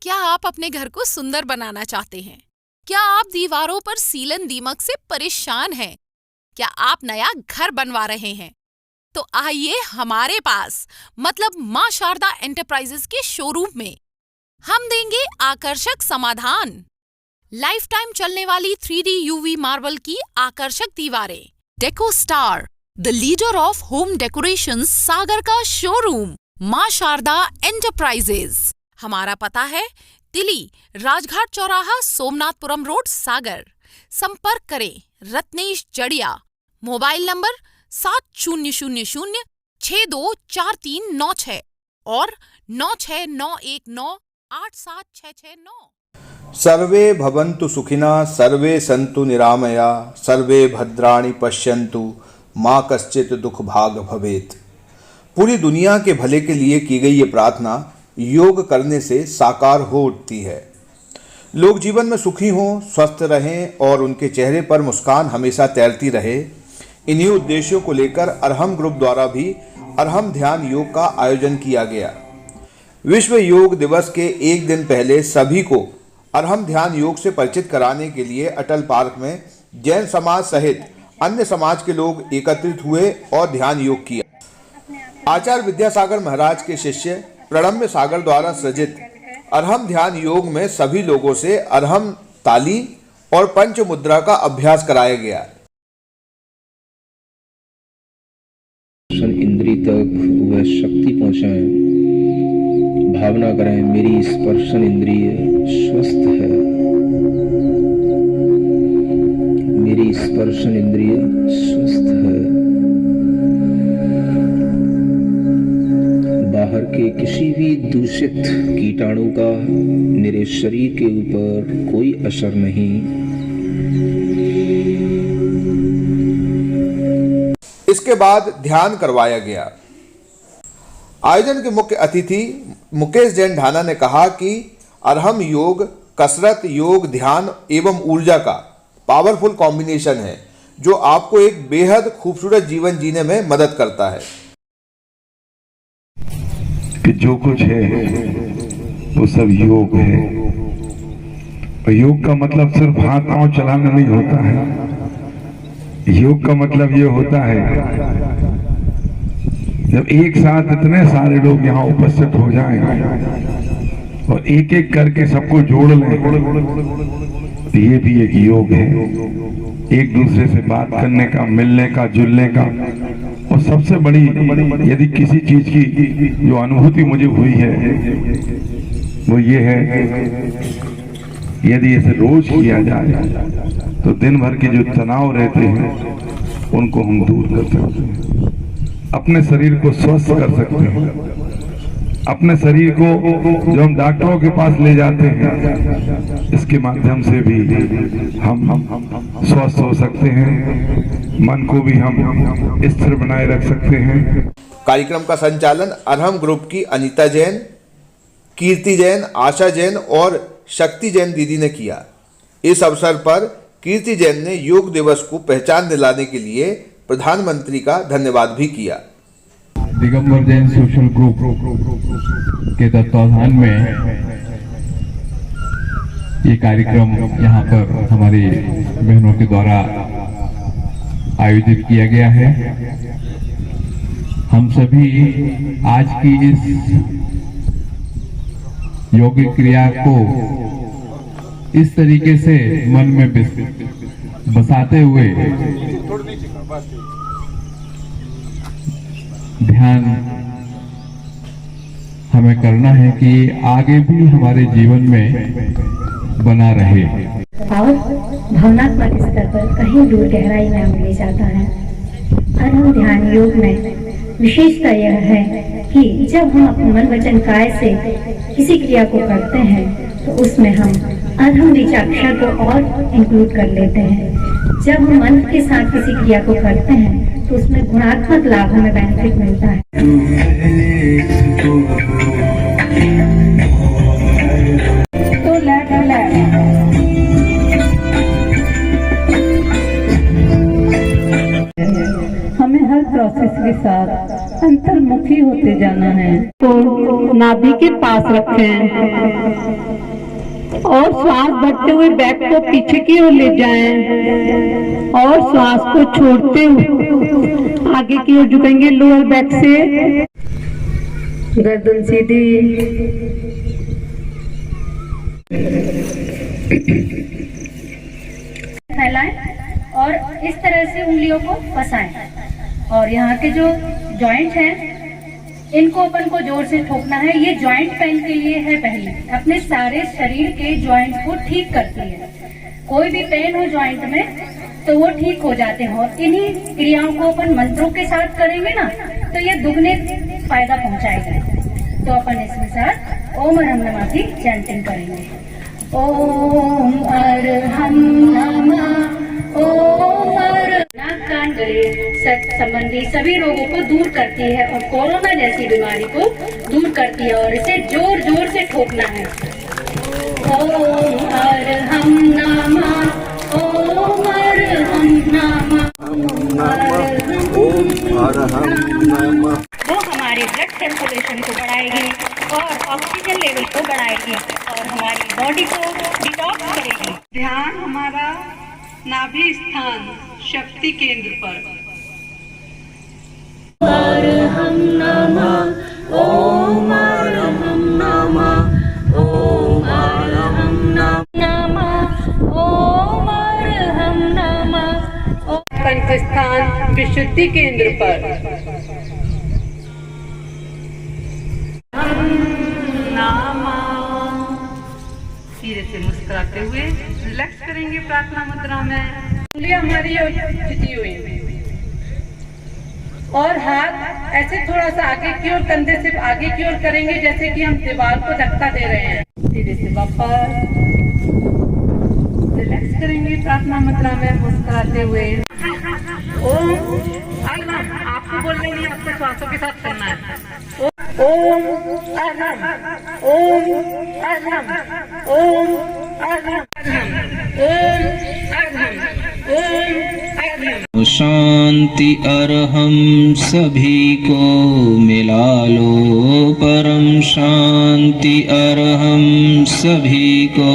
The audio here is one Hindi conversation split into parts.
क्या आप अपने घर को सुंदर बनाना चाहते हैं? क्या आप दीवारों पर सीलन दीमक से परेशान हैं? क्या आप नया घर बनवा रहे हैं? तो आइए हमारे पास मतलब मां शारदा एंटरप्राइजेस के शोरूम में हम देंगे आकर्षक समाधान। लाइफ टाइम चलने वाली 3D UV मार्बल की आकर्षक दीवारें। Deco Star, the leader of home decoration, Sagar का शोरूम मां शारदा एंटरप्राइजेस। हमारा पता है तिली, राजघाट चौराहा, सोमनाथपुरम रोड, सागर। संपर्क करें रत्नेश जड़िया। मोबाइल नंबर 7000624396 और 9691987669। सर्वे भवन्तु सुखिनः, सर्वे सन्तु निरामया, सर्वे भद्राणि पश्यन्तु, माँ कश्चित् दुख भाग भवेत्। पूरी दुनिया के भले के लिए की गई ये प्रार्थना योग करने से साकार हो उठती है। लोग जीवन में सुखी हों, स्वस्थ रहें और उनके चेहरे पर मुस्कान हमेशा तैरती रहे। इन्हीं उद्देश्यों को लेकर अरहम ग्रुप द्वारा भी अरहम ध्यान योग का आयोजन किया गया। विश्व योग दिवस के एक दिन पहले सभी को अरहम ध्यान योग से परिचित कराने के लिए अटल पार्क में जैन समाज सहित अन्य समाज के लोग एकत्रित हुए और ध्यान योग किया। आचार्य विद्यासागर महाराज के शिष्य प्रणम्य सागर द्वारा सृजित अरहम ध्यान योग में सभी लोगों से अरहम ताली और पंच मुद्रा का अभ्यास कराया गया। इंद्री तक वह शक्ति पहुंचाएं। भावना करें मेरी स्पर्शन इंद्रिय स्वस्थ है, मेरी स्पर्शन इंद्रिय स्वस्थ है। बाहर के किसी भी दूषित कीटाणु का मेरे शरीर के ऊपर कोई असर नहीं। इसके बाद ध्यान करवाया गया। आयोजन के मुख्य अतिथि मुकेश जैन ढाना ने कहा कि अरहम योग कसरत, योग, ध्यान एवं ऊर्जा का पावरफुल कॉम्बिनेशन है जो आपको एक बेहद खूबसूरत जीवन जीने में मदद करता है। कि जो कुछ है वो सब योग है। और योग का मतलब सिर्फ हाथ पांव चलाना नहीं होता है। योग का मतलब ये होता है जब एक साथ इतने सारे लोग यहाँ उपस्थित हो जाएं और एक एक करके सबको जोड़ लें, तो ये भी एक योग है। एक दूसरे से बात करने का, मिलने का, जुलने का। और सबसे बड़ी यदि किसी चीज की जो अनुभूति मुझे हुई है वो ये है, यदि इसे रोज किया जाए तो दिन भर के जो तनाव रहते हैं उनको हम दूर कर सकते हैं, अपने शरीर को स्वस्थ कर सकते हैं। अपने शरीर को जो हम डॉक्टरों के पास ले जाते हैं, इसके माध्यम से भी हम स्वस्थ हो सकते हैं। मन को भी हम स्थिर बनाए रख सकते हैं। कार्यक्रम का संचालन अरहम ग्रुप की अनीता जैन, कीर्ति जैन, आशा जैन और शक्ति जैन दीदी ने किया। इस अवसर पर कीर्ति जैन ने योग दिवस को पहचान दिलाने के लिए प्रधानमंत्री का धन्यवाद भी किया। दिगंबर जैन सोशल ग्रुप के तत्वाधान में ये कार्यक्रम यहाँ पर हमारी बहनों के द्वारा आयोजित किया गया है। हम सभी आज की इस योगिक क्रिया को इस तरीके से मन में बसाते हुए ध्यान हमें करना है कि आगे भी हमारे जीवन में बना रहे और भावनात्मक स्तर पर कहीं दूर गहराई में ले जाता है। अरहम ध्यान योग में विशेषता यह है कि जब हम अपने मन वचन काया से किसी क्रिया को करते हैं तो उसमें हम अरहम बीजाक्षर को और इंक्लूड कर लेते हैं। जब हम मन के साथ किसी क्रिया को करते हैं तो उसमें गुणात्मक लाभ हमें बेनिफिट मिलता है। तो हमें हर प्रोसेस के साथ अंतर्मुखी होते जाना है। तो नाभि के पास रखें। और श्वास भरते हुए बैक को पीछे की ओर ले जाएं और श्वास को छोड़ते हुए आगे की ओर झुकेंगे। लोअर बैक से गर्दन सीधी, फैलाएं और इस तरह से उंगलियों को फंसाएं और यहाँ के जो जॉइंट हैं इनको अपन को जोर से ठोकना है। ये जॉइंट पेन के लिए है, पहले अपने सारे शरीर के जॉइंट को ठीक करती है। कोई भी पेन हो जॉइंट में तो वो ठीक हो जाते हैं। और इन्हीं क्रियाओं को अपन मंत्रों के साथ करेंगे ना तो ये दुगने फायदा पहुंचाएगा। तो अपन इसके साथ ओम अरहम नमः की चैंटिंग करेंगे। ओम अरहम नमः, ओम नाक कान गले संबंधी सभी रोगों को दूर करती है और कोरोना जैसी बीमारी को दूर करती है और इसे जोर जोर से ठोकना है। ओम अरहम नमः, ओम अरहम नमः, ओम अरहम नमः। वो हमारे ब्लड सर्कुलेशन को बढ़ाएगी और ऑक्सीजन लेवल को बढ़ाएगी और हमारी बॉडी को डिटॉक्स करेगी। ध्यान हमारा नाभि स्थान शक्ति केंद्र पर। अरहम नमः, ओम अरहम नमः, ओम अरहम नमः, ओम अरहम नमः। कंठस्थान विशुद्धि केंद्र पर। धीरे से मुस्कुराते हुए रिलैक्स करेंगे प्रार्थना मुद्रा में। उंगलियां हमारी झुकी हुई और हाथ ऐसे थोड़ा सा आगे की ओर, कंधे से आगे की ओर करेंगे जैसे कि हम दीवार को धक्का दे रहे हैं। धीरे से वापस रिलैक्स करेंगे प्रार्थना मुद्रा में मुस्कुराते हुए। ओम अरहम, आपको बोलना नहीं, आपको श्वासों के साथ करना है। ओम अरहम, ओम अरहम, ओम अरहम, ओम अरहम, ओम अरहम। शांति अरहम सभी को मिला लो, परम शांति अरहम सभी को।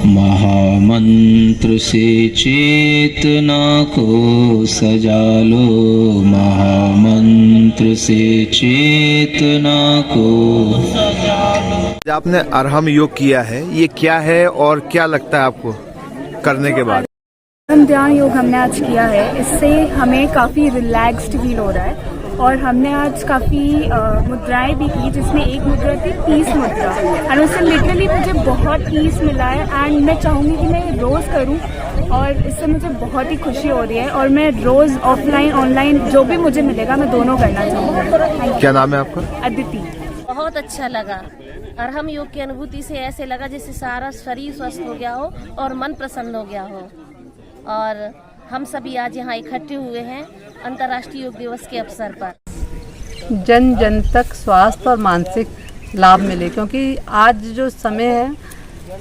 महामंत्र से चेतना को सजा लो, महामंत्र से चेतना को सजा लो। आपने अरहम योग किया है, ये क्या है और क्या लगता है आपको करने के बाद? ध्यान योग हमने आज किया है, इससे हमें काफ़ी रिलैक्स्ड फील हो रहा है और हमने आज काफ़ी मुद्राएं भी की, जिसमें एक मुद्रा थी पीस मुद्रा और उससे लिटरली मुझे बहुत पीस मिला है एंड मैं चाहूँगी कि मैं रोज़ करूँ और इससे मुझे बहुत ही खुशी हो रही है और मैं रोज़ ऑफलाइन ऑनलाइन जो भी मुझे मिलेगा मैं दोनों करना चाहूँगी। क्या नाम है आपका? अदिति। बहुत अच्छा लगा। अरहम योग की अनुभूति से ऐसे लगा जैसे सारा शरीर स्वस्थ हो गया हो और मन प्रसन्न हो गया हो। और हम सभी आज यहाँ इकट्ठे हुए हैं अंतर्राष्ट्रीय योग दिवस के अवसर पर। जन जन तक स्वास्थ्य और मानसिक लाभ मिले, क्योंकि आज जो समय है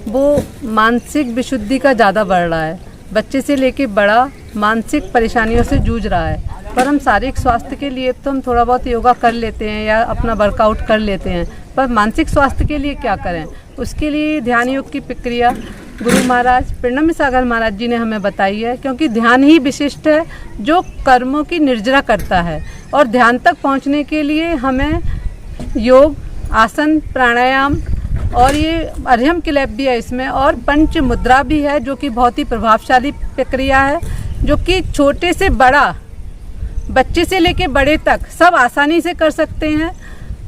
वो मानसिक विशुद्धि का ज़्यादा बढ़ रहा है। बच्चे से लेके बड़ा मानसिक परेशानियों से जूझ रहा है, पर हम शारीरिक स्वास्थ्य के लिए तो हम थोड़ा बहुत योगा कर लेते हैं या अपना वर्कआउट कर लेते हैं, पर मानसिक स्वास्थ्य के लिए क्या करें? उसके लिए ध्यान योग की प्रक्रिया गुरु महाराज प्रणम्य सागर महाराज जी ने हमें बताई है, क्योंकि ध्यान ही विशिष्ट है जो कर्मों की निर्जरा करता है। और ध्यान तक पहुंचने के लिए हमें योग, आसन, प्राणायाम और ये अरहम क्लैप भी है इसमें, और पंच मुद्रा भी है जो कि बहुत ही प्रभावशाली प्रक्रिया है, जो कि छोटे से बड़ा, बच्चे से लेके बड़े तक सब आसानी से कर सकते हैं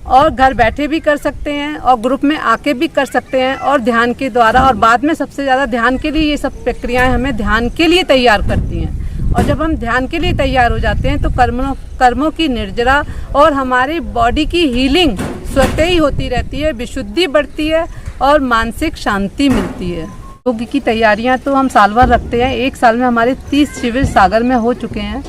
और घर बैठे भी कर सकते हैं और ग्रुप में आके भी कर सकते हैं और ध्यान के द्वारा। और बाद में सबसे ज़्यादा ध्यान के लिए ये सब प्रक्रियाएं हमें ध्यान के लिए तैयार करती हैं। और जब हम ध्यान के लिए तैयार हो जाते हैं तो कर्मों की निर्जरा और हमारी बॉडी की हीलिंग स्वतः ही होती रहती है, विशुद्धि बढ़ती है और मानसिक शांति मिलती है। योग की तैयारियाँ तो हम साल भर रखते हैं। एक साल में हमारे 30 शिविर सागर में हो चुके हैं,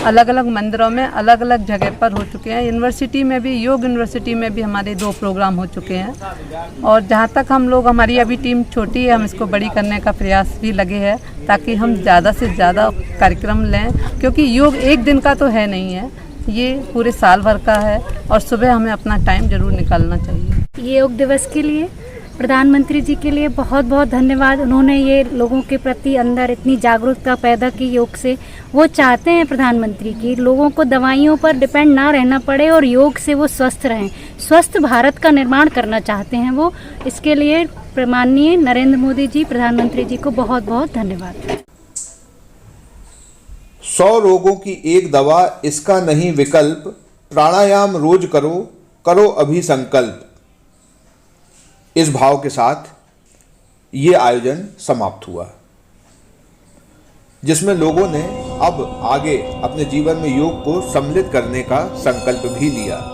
अलग अलग मंदिरों में अलग अलग जगह पर हो चुके हैं। यूनिवर्सिटी में भी, योग यूनिवर्सिटी में भी हमारे 2 प्रोग्राम हो चुके हैं। और जहाँ तक हम लोग, हमारी अभी टीम छोटी है, हम इसको बड़ी करने का प्रयास भी लगे हैं ताकि हम ज़्यादा से ज़्यादा कार्यक्रम लें, क्योंकि योग एक दिन का तो है नहीं है, ये पूरे साल भर का है और सुबह हमें अपना टाइम ज़रूर निकालना चाहिए। ये योग दिवस के लिए प्रधानमंत्री जी के लिए बहुत बहुत धन्यवाद। उन्होंने ये लोगों के प्रति अंदर इतनी जागरूकता पैदा की योग से। वो चाहते हैं प्रधानमंत्री की लोगों को दवाइयों पर डिपेंड ना रहना पड़े और योग से वो स्वस्थ रहें। स्वस्थ भारत का निर्माण करना चाहते हैं वो। इसके लिए माननीय नरेंद्र मोदी जी प्रधानमंत्री जी को बहुत बहुत धन्यवाद। 100 रोगों की एक दवा, इसका नहीं विकल्प। प्राणायाम रोज करो, करो अभी संकल्प। इस भाव के साथ ये आयोजन समाप्त हुआ, जिसमें लोगों ने अब आगे अपने जीवन में योग को सम्मिलित करने का संकल्प भी लिया।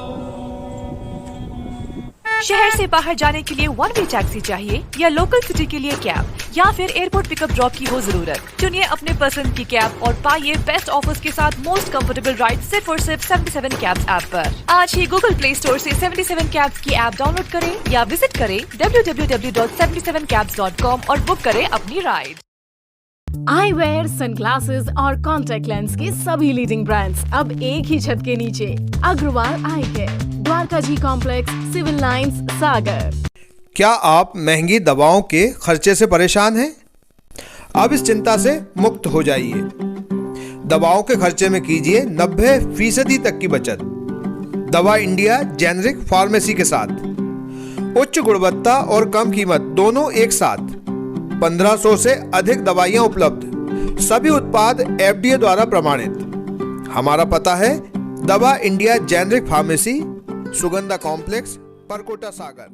शहर से बाहर जाने के लिए वन वे टैक्सी चाहिए या लोकल सिटी के लिए कैब या फिर एयरपोर्ट पिकअप ड्रॉप की हो जरूरत? चुनिए अपने पसंद की कैब और पाइए बेस्ट ऑफर्स के साथ मोस्ट कंफर्टेबल राइड सिर्फ और सिर्फ 77 कैब्स ऐप पर। आज ही गूगल प्ले स्टोर से 77 कैब्स की ऐप डाउनलोड करें या विजिट करें www.77cabs.com और बुक करें अपनी राइड। आई वेयर, सनग्लासेस और कॉन्टेक्ट लेंस के सभी लीडिंग ब्रांड्स अब एक ही छत के नीचे। अग्रवाल आई केयर, द्वारका जी कॉम्प्लेक्स, सिविल लाइंस, सागर। क्या आप महंगी दवाओं के खर्चे से परेशान हैं? अब इस चिंता से मुक्त हो जाइए। दवाओं के खर्चे में कीजिए 90% तक की बचत। दवा इंडिया जेनेरिक फार्मेसी के साथ उच्च गुणवत्ता और कम कीमत दोनों एक साथ। 1500 से अधिक दवाइयां उपलब्ध, सभी उत्पाद FDA द्वारा प्रमाणित। हमारा पता है Dava India generic pharmacy, Sugandha complex, Parkota, सागर।